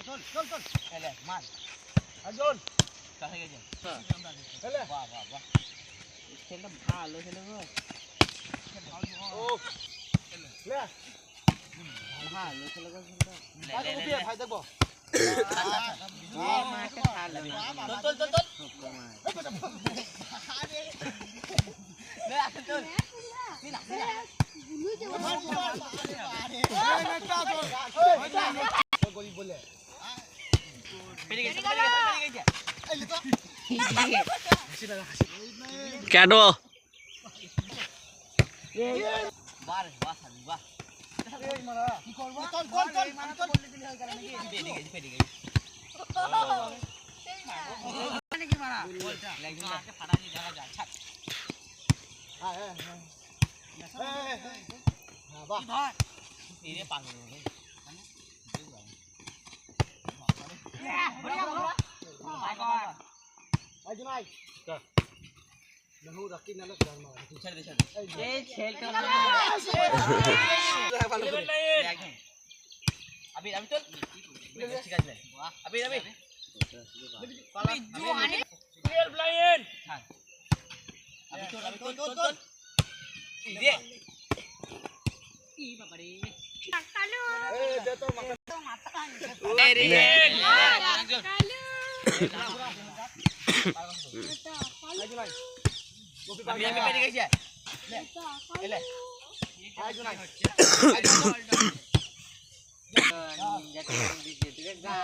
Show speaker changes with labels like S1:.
S1: চল চল চল
S2: এলে মার
S1: আজন
S2: কাছে গেছে
S1: এলে
S2: বাহ বাহ বাহ খেলটা ভালো খেলে গো
S1: ও লে
S2: ভালো খেলে গো খেলটা
S1: আরে উঠে ভাই দেখবো
S2: মাকে ছাড়লে চল চল চল লে আসল চল দিনা দিনা
S1: গলি বলে
S2: পেরে গেছে এই তো
S3: কেন
S2: বাহ বাহ সাবি বাহ
S1: এই মারা
S2: কি করব
S1: চল চল চল
S2: মারা তো বললে দিলে হয়ে গেল নাকি পেরে গেছে মানে কি মারা বলটা মাকে ফাটানি দেখা যায় ছাড়
S1: হ্যাঁ হ্যাঁ হ্যাঁ বাহ
S2: ধর এরে পাগল হয়ে
S1: আজ নাই নহু রাখি না লগ জান মারা
S2: ছেড়ে দে এই ছেলটা একদম আবির আমি চল ঠিক আছে আবির আবির পালা ক্লিয়ার ব্লাইন্ড হ্যাঁ আবির চল চল দে কি বাবা রে কালু
S1: এই দে তো মাথা
S2: এ রে
S4: কালু
S1: আজ নাই গোপী
S2: আমি পেরে গেছি এলে
S1: আজ নাই
S2: যেটা দিতে গা